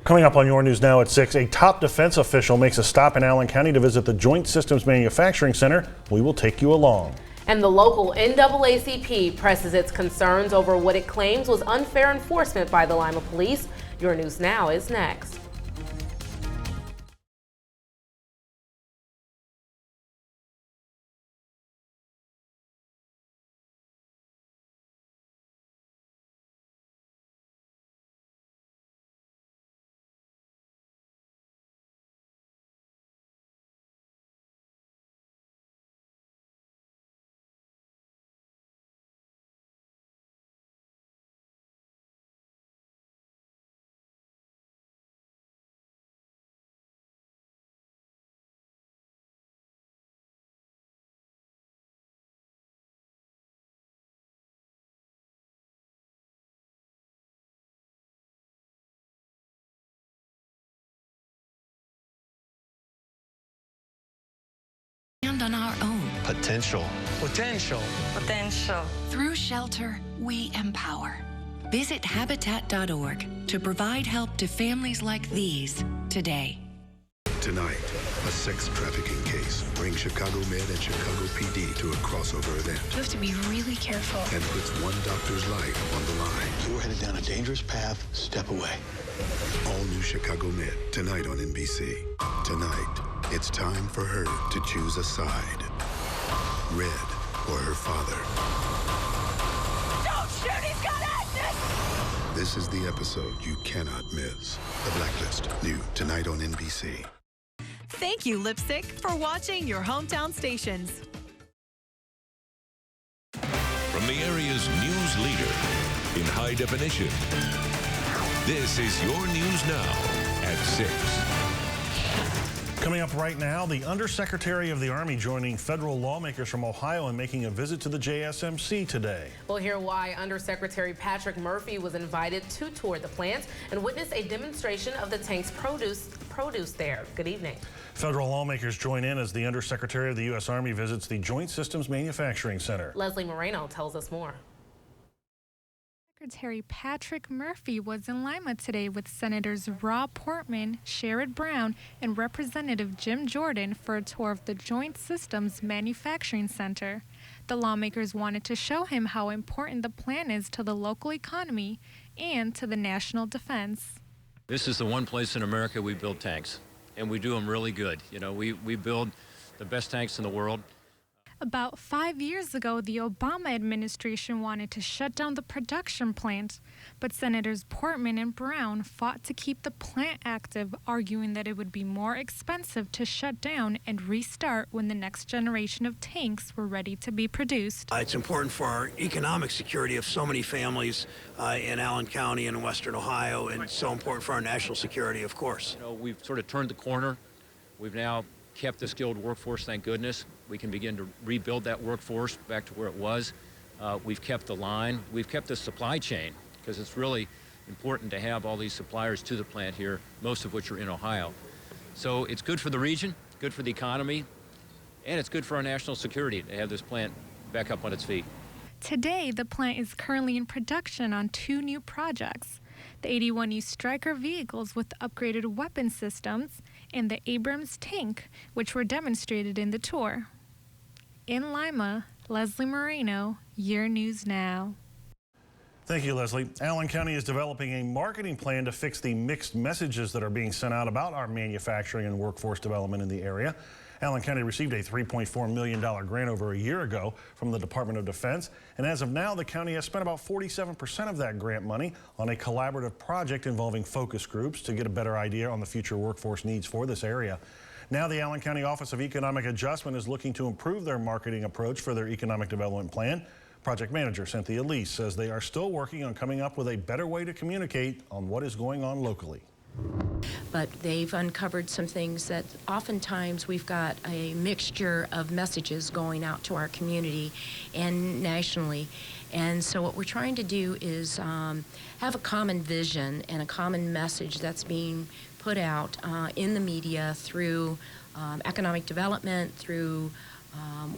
Coming up on Your News Now at 6, a top defense official makes a stop in Allen County to visit the Joint Systems Manufacturing Center. We will take you along. And the local NAACP presses its concerns over what it claims was unfair enforcement by the Lima police. Your News Now is next. On our own. Potential. Through shelter, we empower. Visit Habitat.org to provide help to families like these today. Tonight, a sex trafficking case brings Chicago Med and Chicago PD to a crossover event. You have to be really careful. And puts one doctor's life on the line. You're headed down a dangerous path. Step away. All new Chicago Med, tonight on NBC. Tonight, it's time for her to choose a side. Red or her father. Don't shoot, he's got acid! This is the episode you cannot miss. The Blacklist, new tonight on NBC. Thank you, Lipstick, for watching your hometown stations. From the area's news leader in high definition, this is Your News Now at 6. Coming up right now, the Undersecretary of the Army joining federal lawmakers from Ohio and making a visit to the JSMC today. We'll hear why Undersecretary Patrick Murphy was invited to tour the plant and witness a demonstration of the tank's produce there. Good evening. Federal lawmakers join in as the Undersecretary of the U.S. Army visits the Joint Systems Manufacturing Center. Leslie Moreno tells us more. Secretary Patrick Murphy was in Lima today with Senators Rob Portman, Sherrod Brown, and Representative Jim Jordan for a tour of the Joint Systems Manufacturing Center. The lawmakers wanted to show him how important the plant is to the local economy and to the national defense. This is the one place in America we build tanks, and we do them really good. You know, we build the best tanks in the world. About 5 years ago, the Obama administration wanted to shut down the production plant, but Senators Portman and Brown fought to keep the plant active, arguing that it would be more expensive to shut down and restart when the next generation of tanks were ready to be produced. It's important for our economic security of so many families in Allen County and Western Ohio, and it's so important for our national security, of course. You know, we've sort of turned the corner. We've now kept the skilled workforce, thank goodness. We can begin to rebuild that workforce back to where it was. We've kept the line. We've kept the supply chain, because it's really important to have all these suppliers to the plant here, most of which are in Ohio. So it's good for the region, good for the economy, and it's good for our national security to have this plant back up on its feet. Today, the plant is currently in production on 2 new projects: the 81E Stryker vehicles with upgraded weapon systems and the Abrams tank, which were demonstrated in the tour. In Lima, Leslie Moreno, Your News Now. Thank you, Leslie. Allen County is developing a marketing plan to fix the mixed messages that are being sent out about our manufacturing and workforce development in the area. Allen County received a $3.4 million grant over a year ago from the Department of Defense, and as of now, the county has spent about 47% of that grant money on a collaborative project involving focus groups to get a better idea on the future workforce needs for this area. Now the Allen County Office of Economic Adjustment is looking to improve their marketing approach for their economic development plan. Project manager Cynthia Lee says they are still working on coming up with a better way to communicate on what is going on locally. But they've uncovered some things that oftentimes we've got a mixture of messages going out to our community and nationally. And so what we're trying to do is have a common vision and a common message that's being put out in the media through economic development, through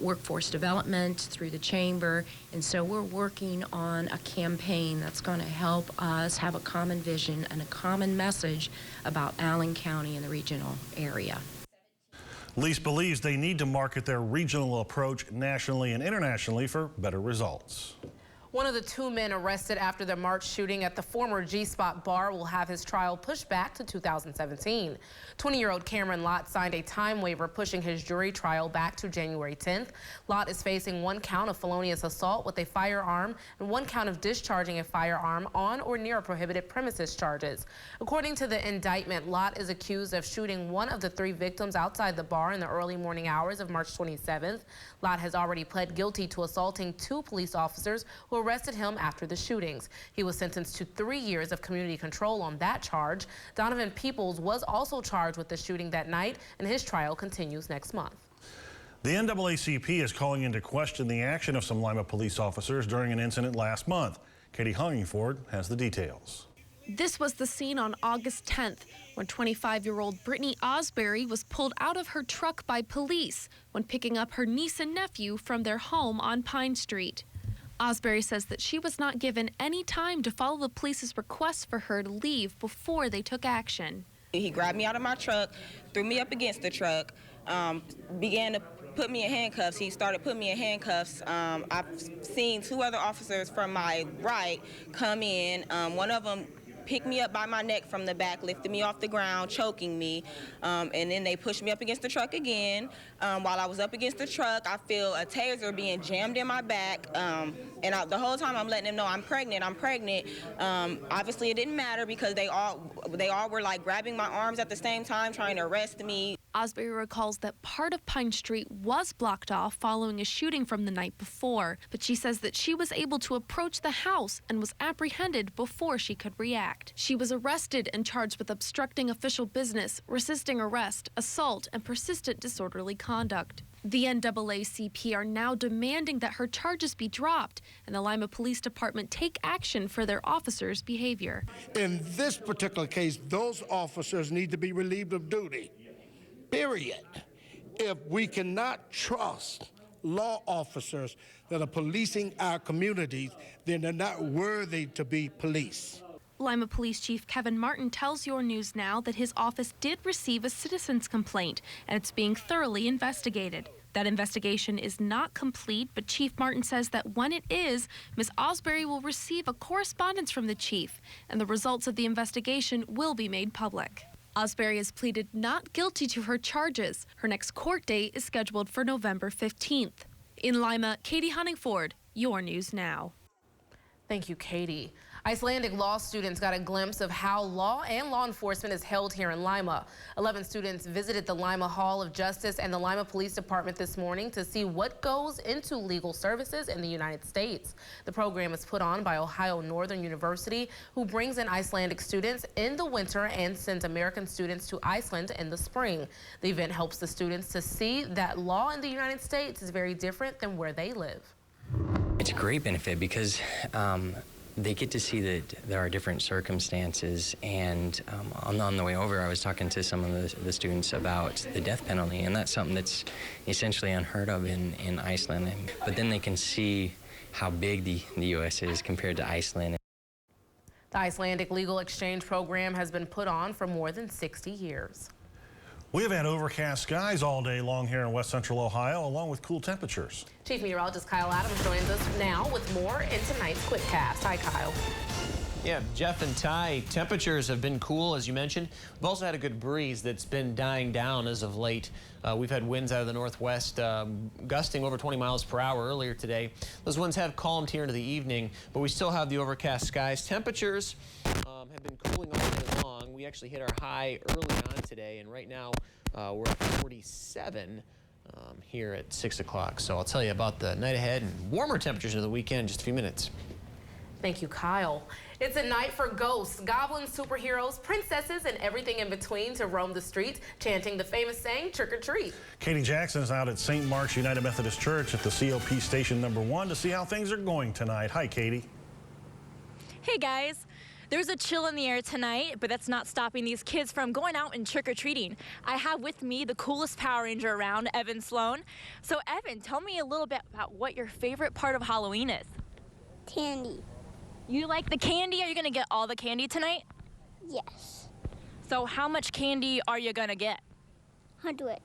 workforce development through the chamber, and so we're working on a campaign that's going to help us have a common vision and a common message about Allen County and the regional area. Lease believes they need to market their regional approach nationally and internationally for better results. One of the 2 men arrested after the March shooting at the former G-Spot bar will have his trial pushed back to 2017. 20-year-old Cameron Lott signed a time waiver pushing his jury trial back to January 10th. Lott is facing 1 count of felonious assault with a firearm and 1 count of discharging a firearm on or near prohibited premises charges. According to the indictment, Lott is accused of shooting 1 of the 3 victims outside the bar in the early morning hours of March 27th. Lott has already pled guilty to assaulting 2 police officers who arrested him after the shootings. He was sentenced to 3 years of community control on that charge. Donovan Peoples was also charged with the shooting that night, and his trial continues next month. The NAACP is calling into question the action of some Lima police officers during an incident last month. Katie Huntingford has the details. This was the scene on August 10th when 25-year-old Brittany Osbury was pulled out of her truck by police when picking up her niece and nephew from their home on Pine Street. Osbury says that she was not given any time to follow the police's request for her to leave before they took action. He grabbed me out of my truck, threw me up against the truck, began to put me in handcuffs. He started putting me in handcuffs. I've seen 2 other officers from my right come in. One of them picked me up by my neck from the back, lifted me off the ground, choking me, and then they pushed me up against the truck again. While I was up against the truck, I feel a taser being jammed in my back, and the whole time I'm letting them know I'm pregnant. Obviously, it didn't matter because they all were like grabbing my arms at the same time, trying to arrest me. Osbury recalls that part of Pine Street was blocked off following a shooting from the night before, but she says that she was able to approach the house and was apprehended before she could react. She was arrested and charged with obstructing official business, resisting arrest, assault, and persistent disorderly conduct. The NAACP are now demanding that her charges be dropped and the Lima Police Department take action for their officers' behavior. In this particular case, those officers need to be relieved of duty. Period. If we cannot trust law officers that are policing our communities, then they're not worthy to be police. Lima Police Chief Kevin Martin tells Your News Now that his office did receive a citizen's complaint and it's being thoroughly investigated. That investigation is not complete, but Chief Martin says that when it is, Ms. Osbury will receive a correspondence from the chief and the results of the investigation will be made public. Osbury has pleaded not guilty to her charges. Her next court date is scheduled for November 15th. In Lima, Katie Huntingford, Your News Now. Thank you, Katie. Icelandic law students got a glimpse of how law and law enforcement is held here in Lima. 11 students visited the Lima Hall of Justice and the Lima Police Department this morning to see what goes into legal services in the United States. The program is put on by Ohio Northern University, who brings in Icelandic students in the winter and sends American students to Iceland in the spring. The event helps the students to see that law in the United States is very different than where they live. It's a great benefit because they get to see that there are different circumstances, and on the way over I was talking to some of the students about the death penalty, and that's something that's essentially unheard of in Iceland. But then they can see how big the U.S. is compared to Iceland. The Icelandic Legal Exchange Program has been put on for more than 60 years. We have had overcast skies all day long here in West Central Ohio, along with cool temperatures. Chief Meteorologist Kyle Adams joins us now with more in tonight's QuickCast. Hi, Kyle. Yeah, Jeff and Ty, temperatures have been cool, as you mentioned. We've also had a good breeze that's been dying down as of late. We've had winds out of the northwest gusting over 20 miles per hour earlier today. Those winds have calmed here into the evening, but we still have the overcast skies. Temperatures have been cooling all day long. We actually hit our high early on today, and right now we're at 47 here at 6 o'clock. So I'll tell you about the night ahead and warmer temperatures of the weekend in just a few minutes. Thank you, Kyle. It's a night for ghosts, goblins, superheroes, princesses, and everything in between to roam the streets, chanting the famous saying, trick or treat. Katie Jackson is out at St. Mark's United Methodist Church at the COP Station #1 to see how things are going tonight. Hi, Katie. Hey, guys. There's a chill in the air tonight, but that's not stopping these kids from going out and trick-or-treating. I have with me the coolest Power Ranger around, Evan Sloan. So Evan, tell me a little bit about what your favorite part of Halloween is. Candy. You like the candy? Are you gonna get all the candy tonight? Yes. So how much candy are you gonna get? 100.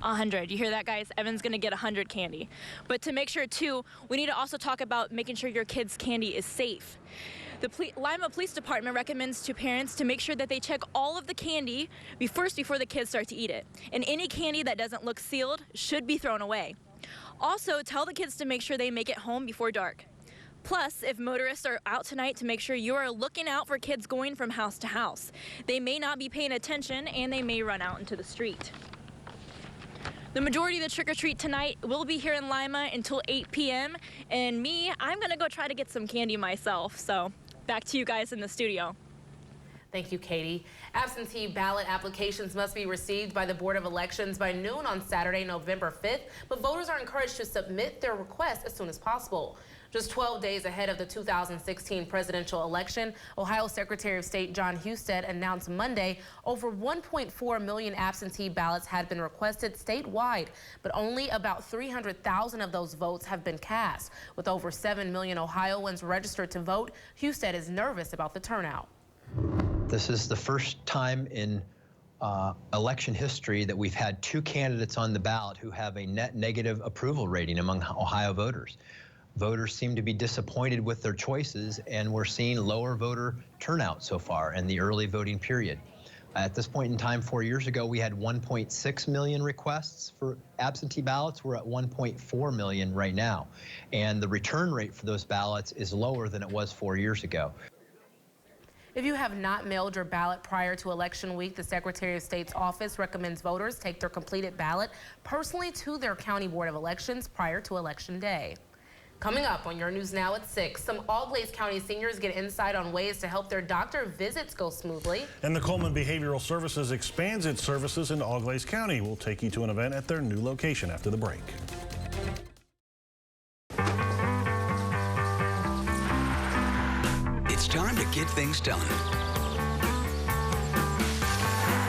100. You hear that, guys? Evan's gonna get 100 candy. But to make sure, too, we need to also talk about making sure your kids' candy is safe. The Lima Police Department recommends to parents to make sure that they check all of the candy before the kids start to eat it. And any candy that doesn't look sealed should be thrown away. Also, tell the kids to make sure they make it home before dark. Plus, if motorists are out tonight, to make sure you are looking out for kids going from house to house. They may not be paying attention and they may run out into the street. The majority of the trick-or-treat tonight will be here in Lima until 8 p.m. And me, I'm gonna go try to get some candy myself. So back to you guys in the studio. Thank you, Katie. Absentee ballot applications must be received by the Board of Elections by noon on Saturday, November 5th, but voters are encouraged to submit their requests as soon as possible. Just 12 days ahead of the 2016 presidential election, Ohio Secretary of State John Husted announced Monday over 1.4 million absentee ballots had been requested statewide, but only about 300,000 of those votes have been cast. With over 7 million Ohioans registered to vote, Husted is nervous about the turnout. This is the first time in election history that we've had two candidates on the ballot who have a net negative approval rating among Ohio voters. Voters seem to be disappointed with their choices, and we're seeing lower voter turnout so far in the early voting period. At this point in time, 4 years ago, we had 1.6 million requests for absentee ballots. We're at 1.4 million right now. And the return rate for those ballots is lower than it was 4 years ago. If you have not mailed your ballot prior to election week, the Secretary of State's office recommends voters take their completed ballot personally to their county board of elections prior to Election Day. Coming up on your News Now at 6, some Auglaize County seniors get insight on ways to help their doctor visits go smoothly. And the Coleman Behavioral Services expands its services in Auglaize County. We'll take you to an event at their new location after the break. It's time to get things done.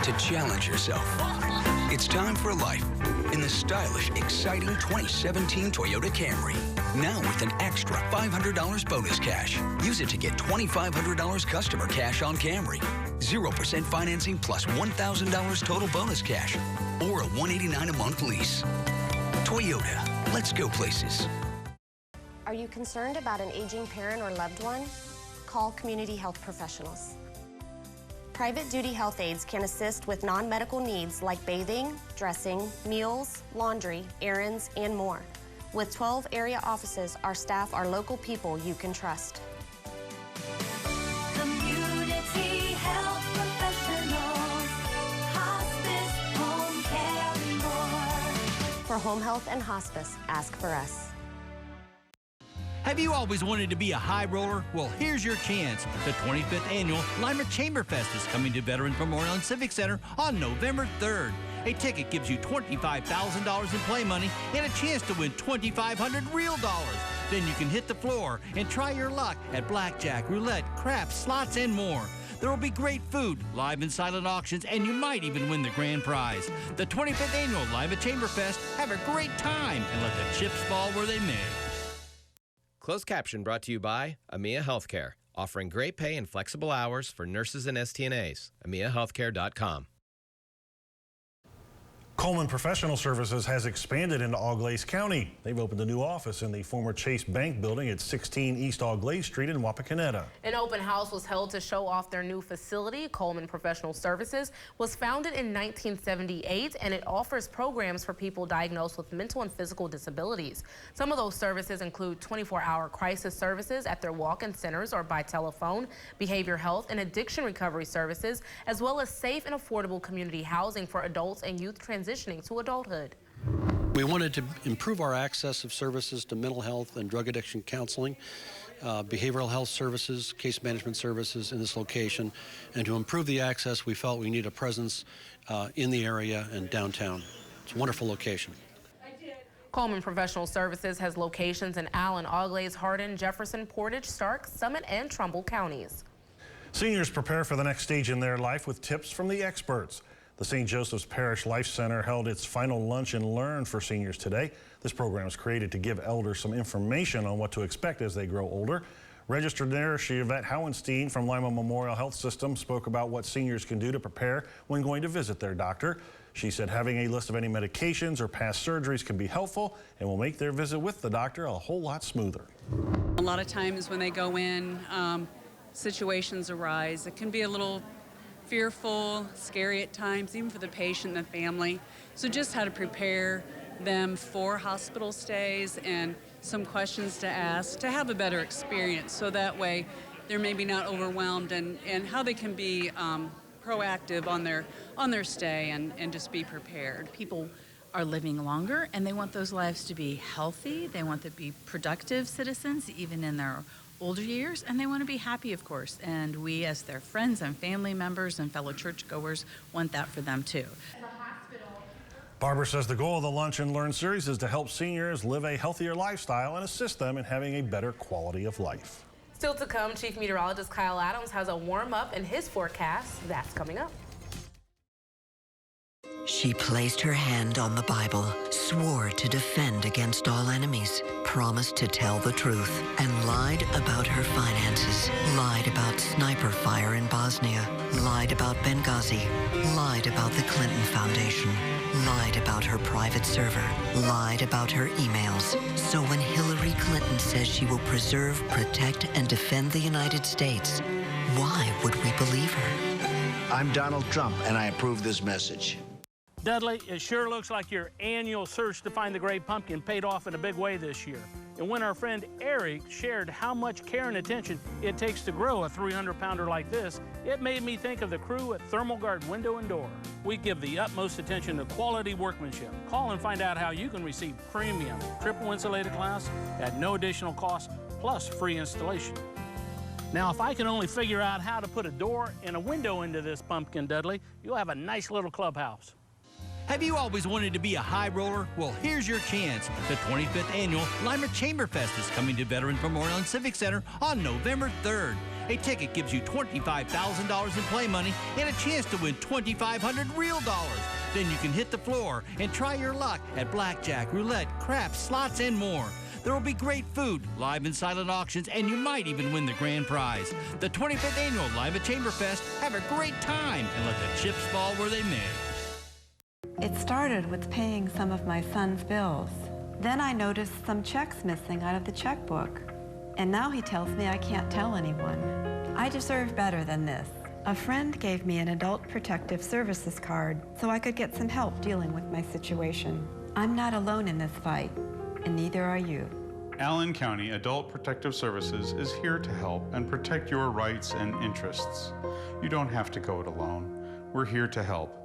To challenge yourself. It's time for life in the stylish, exciting 2017 Toyota Camry. Now with an extra $500 bonus cash. Use it to get $2,500 customer cash on Camry. 0% financing plus $1,000 total bonus cash. Or a $189 a month lease. Toyota, let's go places. Are you concerned about an aging parent or loved one? Call community health professionals. Private duty health aides can assist with non-medical needs like bathing, dressing, meals, laundry, errands, and more. With 12 area offices, our staff are local people you can trust. Community health professionals, hospice, home care, and more. For home health and hospice, ask for us. Have you always wanted to be a high roller? Well, here's your chance. The 25th annual Lima Chamberfest is coming to Veterans Memorial and Civic Center on November 3rd. A ticket gives you $25,000 in play money and a chance to win $2,500 real dollars. Then you can hit the floor and try your luck at blackjack, roulette, craps, slots, and more. There will be great food, live and silent auctions, and you might even win the grand prize. The 25th annual Lima Chamberfest. Have a great time and let the chips fall where they may. Closed caption brought to you by AMIA Healthcare, offering great pay and flexible hours for nurses and STNAs. AMIAhealthcare.com. Coleman Professional Services has expanded into Auglaize County. They've opened a new office in the former Chase Bank building at 16 East Auglaize Street in Wapakoneta. An open house was held to show off their new facility. Coleman Professional Services was founded in 1978, and it offers programs for people diagnosed with mental and physical disabilities. Some of those services include 24-hour crisis services at their walk-in centers or by telephone, behavior health and addiction recovery services, as well as safe and affordable community housing for adults and youth transitioning to adulthood. We wanted to improve our access of services to mental health and drug addiction counseling, behavioral health services, case management services in this location, and to improve the access, we felt we need a presence in the area and downtown. It's a wonderful location. Coleman Professional Services has locations in Allen, Auglaize, Hardin, Jefferson, Portage, Stark, Summit, and Trumbull counties. Seniors prepare for the next stage in their life with tips from the experts. The St. Joseph's Parish Life Center held its final Lunch and Learn for seniors today. This program is created to give elders some information on what to expect as they grow older. Registered nurse Yvette Howenstein from Lima Memorial Health System spoke about what seniors can do to prepare when going to visit their doctor. She said having a list of any medications or past surgeries can be helpful and will make their visit with the doctor a whole lot smoother. A lot of times when they go in, situations arise. It can be a little fearful, scary at times, even for the patient and the family. So just how to prepare them for hospital stays and some questions to ask to have a better experience, so that way they're maybe not overwhelmed, and how they can be proactive on their stay and just be prepared. People are living longer and they want those lives to be healthy. They want to be productive citizens even in their older years, and they want to be happy, of course. And we, as their friends and family members and fellow churchgoers, want that for them too. Barbara says the goal of the Lunch and Learn series is to help seniors live a healthier lifestyle and assist them in having a better quality of life. Still to come, Chief Meteorologist Kyle Adams has a warm-up in his forecast. That's coming up. She placed her hand on the Bible, swore to defend against all enemies, promised to tell the truth, and lied about her finances, lied about sniper fire in Bosnia, lied about Benghazi, lied about the Clinton Foundation, lied about her private server, lied about her emails. So when Hillary Clinton says she will preserve, protect, and defend the United States, why would we believe her? I'm Donald Trump, and I approve this message. Dudley, it sure looks like your annual search to find the great pumpkin paid off in a big way this year. And when our friend Eric shared how much care and attention it takes to grow a 300-pounder like this, it made me think of the crew at Thermal Guard Window and Door. We give the utmost attention to quality workmanship. Call and find out how you can receive premium triple insulated glass at no additional cost, plus free installation. Now, if I can only figure out how to put a door and a window into this pumpkin, Dudley, you'll have a nice little clubhouse. Have you always wanted to be a high roller? Well, here's your chance. The 25th annual Lima Chamberfest is coming to Veterans Memorial and Civic Center on November 3rd. A ticket gives you $25,000 in play money and a chance to win $2,500 real dollars. Then you can hit the floor and try your luck at blackjack, roulette, craps, slots, and more. There will be great food, live and silent auctions, and you might even win the grand prize. The 25th annual Lima Chamberfest. Have a great time and let the chips fall where they may. It started with paying some of my son's bills. Then I noticed some checks missing out of the checkbook. And now he tells me I can't tell anyone. I deserve better than this. A friend gave me an Adult Protective Services card so I could get some help dealing with my situation. I'm not alone in this fight, and neither are you. Allen County Adult Protective Services is here to help and protect your rights and interests. You don't have to go it alone. We're here to help.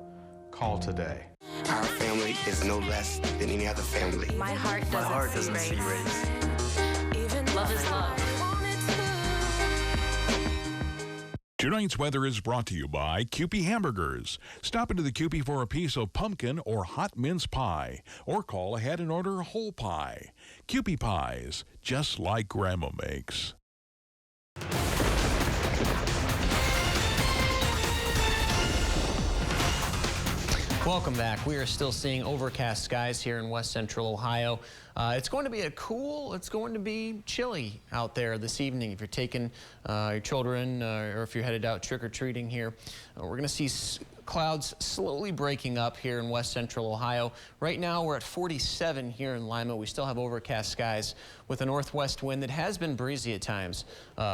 Call today. Our family is no less than any other family. My heart doesn't see race. Even love is love. Tonight's weather is brought to you by Kewpie Hamburgers. Stop into the Kewpie for a piece of pumpkin or hot mince pie, or call ahead and order a whole pie. Kewpie pies, just like Grandma makes. Welcome back. We are still seeing overcast skies here in west central Ohio. It's going to be it's going to be chilly out there this evening if you're taking your children or if you're headed out trick-or-treating here. We're going to see clouds slowly breaking up here in west central Ohio. Right now we're at 47 here in Lima. We still have overcast skies with a northwest wind that has been breezy at times.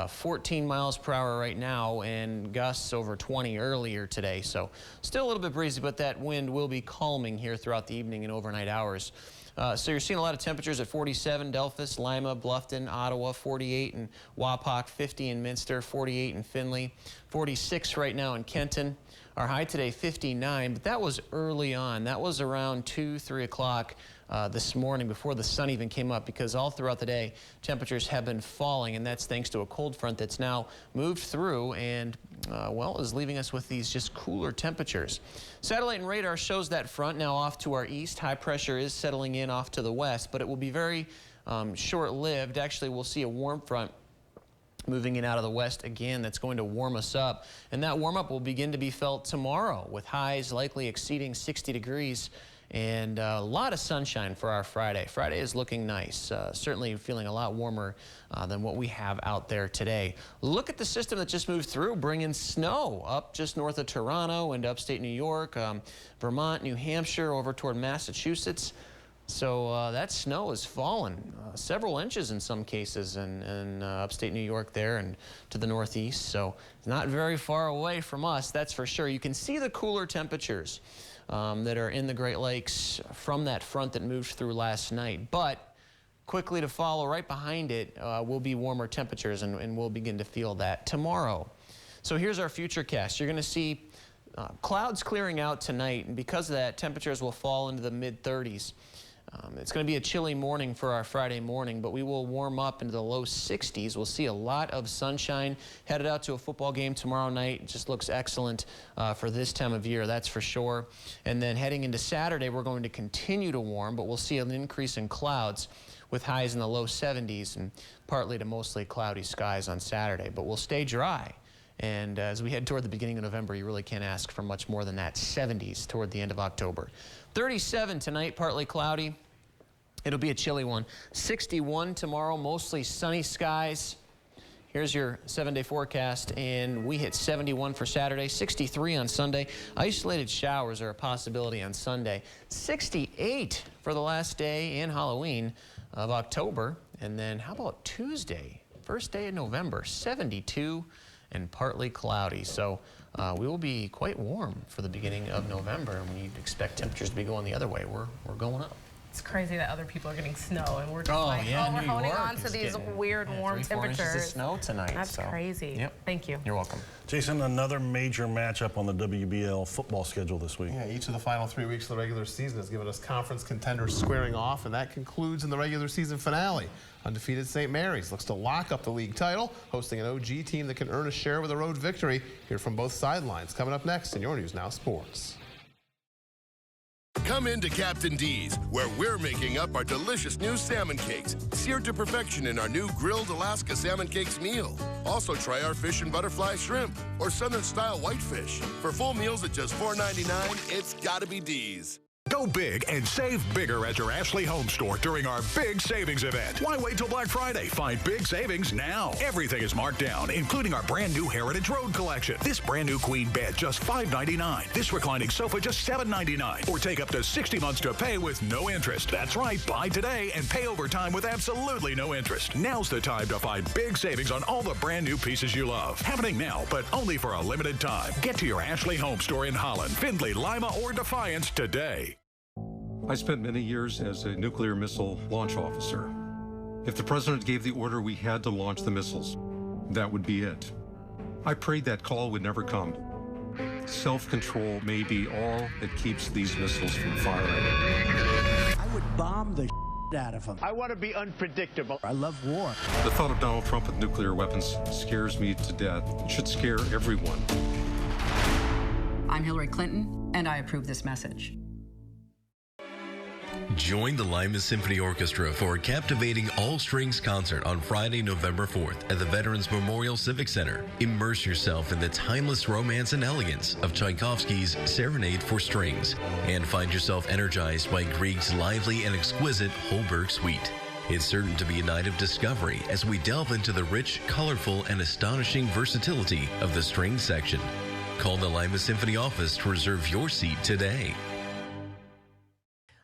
14 miles per hour right now and gusts over 20 earlier today. So still a little bit breezy, but that wind will be calming here throughout the evening and overnight hours. So you're seeing a lot of temperatures at 47, Delphus, Lima, Bluffton, Ottawa, 48 in Wapak, 50 in Minster, 48 in Findlay, 46 right now in Kenton. Our high today, 59, but that was early on. That was around 2, 3 o'clock this morning before the sun even came up, because all throughout the day, temperatures have been falling, and that's thanks to a cold front that's now moved through and, well, is leaving us with these just cooler temperatures. Satellite and radar shows that front now off to our east. High pressure is settling in off to the west, but it will be very short-lived. Actually, we'll see a warm front moving in out of the west again. That's going to warm us up, and that warm up will begin to be felt tomorrow with highs likely exceeding 60 degrees and a lot of sunshine for our Friday. Friday is looking nice, certainly feeling a lot warmer than what we have out there today. Look at the system that just moved through, bringing snow up just north of Toronto into upstate New York, Vermont, New Hampshire, over toward Massachusetts. So that snow has fallen several inches in some cases in upstate New York there and to the northeast. So it's not very far away from us, that's for sure. You can see the cooler temperatures that are in the Great Lakes from that front that moved through last night. But quickly to follow right behind it will be warmer temperatures, and we'll begin to feel that tomorrow. So here's our futurecast. You're going to see clouds clearing out tonight, and because of that, temperatures will fall into the mid-30s. It's going to be a chilly morning for our Friday morning, but we will warm up into the low 60s. We'll see a lot of sunshine. Headed out to a football game tomorrow night. It just looks excellent for this time of year, that's for sure. And then heading into Saturday, we're going to continue to warm, but we'll see an increase in clouds with highs in the low 70s and partly to mostly cloudy skies on Saturday. But we'll stay dry. And as we head toward the beginning of November, you really can't ask for much more than that 70s toward the end of October. 37 tonight, partly cloudy. It'll be a chilly one. 61 tomorrow, mostly sunny skies. Here's your 7-day forecast, and we hit 71 for Saturday, 63 on Sunday. Isolated showers are a possibility on Sunday. 68 for the last day and Halloween of October. And then how about Tuesday, first day of November, 72 and partly cloudy. So we will be quite warm for the beginning of November, and we expect temperatures to be going the other way. We're going up. It's crazy that other people are getting snow and we're just we're holding on to these weird warm 3-4 inches temperatures. of snow tonight. That's crazy. Yep. Thank you. You're welcome. Jason, another major matchup on the WBL football schedule this week. Yeah, each of the final 3 weeks of the regular season has given us conference contenders squaring off, and that concludes in the regular season finale. Undefeated St. Mary's looks to lock up the league title, hosting an OG team that can earn a share with a road victory. Hear from both sidelines coming up next in your News Now Sports. Come into Captain D's, where we're making up our delicious new salmon cakes, seared to perfection in our new grilled Alaska salmon cakes meal. Also try our fish and butterfly shrimp or southern style whitefish. For full meals at just $4.99, it's gotta be D's. Go big and save bigger at your Ashley Home Store during our big savings event. Why wait till Black Friday? Find big savings now. Everything is marked down, including our brand new Heritage Road collection. This brand new queen bed, just $5.99. This reclining sofa, just $7.99. Or take up to 60 months to pay with no interest. That's right, buy today and pay over time with absolutely no interest. Now's the time to find big savings on all the brand new pieces you love. Happening now, but only for a limited time. Get to your Ashley Home Store in Holland, Findlay, Lima, or Defiance today. I spent many years as a nuclear missile launch officer. If the president gave the order we had to launch the missiles, that would be it. I prayed that call would never come. Self-control may be all that keeps these missiles from firing. I would bomb the out of them. I want to be unpredictable. I love war. The thought of Donald Trump with nuclear weapons scares me to death. It should scare everyone. I'm Hillary Clinton, and I approve this message. Join the Lima Symphony Orchestra for a captivating all-strings concert on Friday, November 4th at the Veterans Memorial Civic Center. Immerse yourself in the timeless romance and elegance of Tchaikovsky's Serenade for Strings and find yourself energized by Grieg's lively and exquisite Holberg Suite. It's certain to be a night of discovery as we delve into the rich, colorful, and astonishing versatility of the string section. Call the Lima Symphony office to reserve your seat today.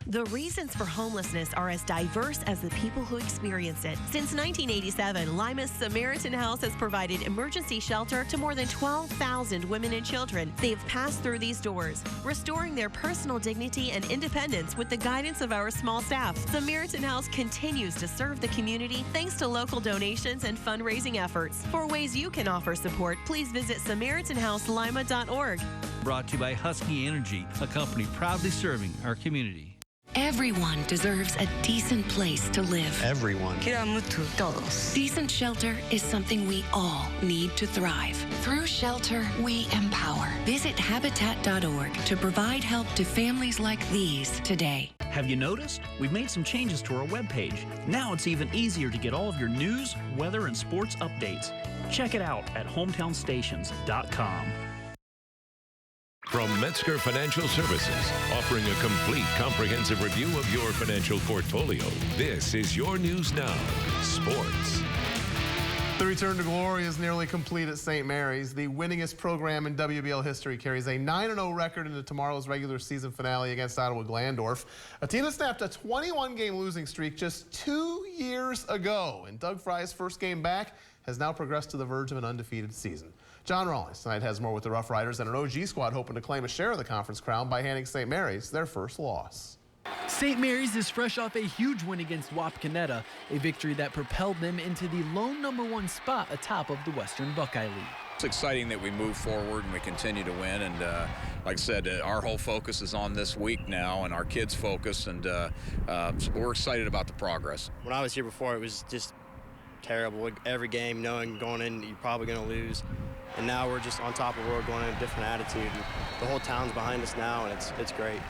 The reasons for homelessness are as diverse as the people who experience it. Since 1987, Lima's Samaritan House has provided emergency shelter to more than 12,000 women and children. They have passed through these doors, restoring their personal dignity and independence with the guidance of our small staff. Samaritan House continues to serve the community thanks to local donations and fundraising efforts. For ways you can offer support, please visit SamaritanHouseLima.org. Brought to you by Husky Energy, a company proudly serving our community. Everyone deserves a decent place to live. Everyone. Decent shelter is something we all need to thrive. Through shelter, we empower. Visit Habitat.org to provide help to families like these today. Have you noticed? We've made some changes to our webpage. Now it's even easier to get all of your news, weather, and sports updates. Check it out at hometownstations.com. From Metzger Financial Services, offering a complete, comprehensive review of your financial portfolio. This is your News Now, Sports. The return to glory is nearly complete at St. Mary's. The winningest program in WBL history carries a 9-0 record into tomorrow's regular season finale against Ottawa Glandorf. A team that snapped a 21-game losing streak just 2 years ago. And Doug Fry's first game back has now progressed to the verge of an undefeated season. John Rawlings tonight has more with the Rough Riders and an OG squad hoping to claim a share of the conference crown by handing St. Mary's their first loss. St. Mary's is fresh off a huge win against Wapakoneta, a victory that propelled them into the lone #1 spot atop of the Western Buckeye League. It's exciting that we move forward and we continue to win, and like I said, our whole focus is on this week now and our kids' focus, and we're excited about the progress. When I was here before, it was just terrible. Every game, knowing going in you're probably going to lose. And now we're just on top of the world, going in a different attitude. The whole town's behind us now, and it's great.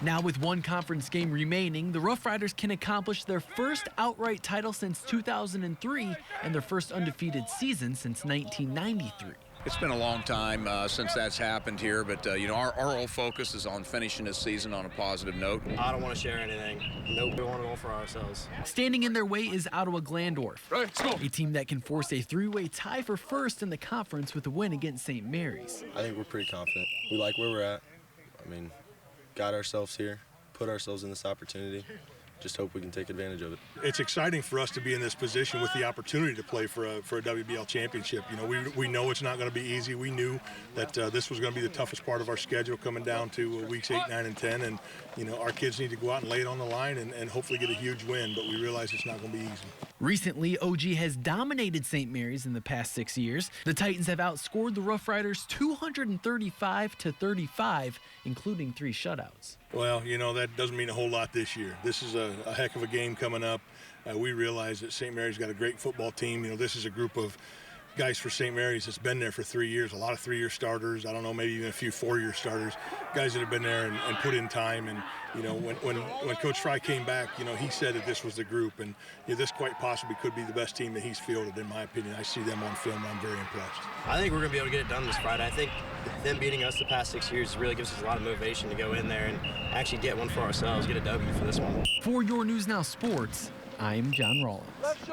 Now with one conference game remaining, the Rough Riders can accomplish their first outright title since 2003 and their first undefeated season since 1993. It's been a long time since that's happened here, but you know, our whole focus is on finishing this season on a positive note. I don't want to share anything. Nope, we want to go for ourselves. Standing in their way is Ottawa Glandorf, a team that can force a three-way tie for first in the conference with a win against St. Mary's. I think we're pretty confident. We like where we're at. I mean, got ourselves here, put ourselves in this opportunity. Just hope we can take advantage of it. It's exciting for us to be in this position with the opportunity to play for a WBL championship. You know, we know it's not going to be easy. We knew that this was going to be the toughest part of our schedule coming down to weeks 8, 9, and 10. And, you know, our kids need to go out and lay it on the line and hopefully get a huge win, but we realize it's not going to be easy. Recently, OG has dominated St. Mary's in the past 6 years. The Titans have outscored the Rough Riders 235-35, including 3 shutouts. Well, you know, that doesn't mean a whole lot this year. This is a heck of a game coming up. We realize that St. Mary's got a great football team. You know, this is a group of guys for St. Mary's that's been there for 3 years, a lot of 3-year starters. I don't know, maybe even a few 4-year starters, guys that have been there and put in time. And, you know, when Coach Fry came back, you know, he said that this was the group. And you know, this quite possibly could be the best team that he's fielded, in my opinion. I see them on film, and I'm very impressed. I think we're going to be able to get it done this Friday. I think them beating us the past 6 years really gives us a lot of motivation to go in there and actually get one for ourselves, get a W for this one. For your News Now Sports, I'm John Rawlings.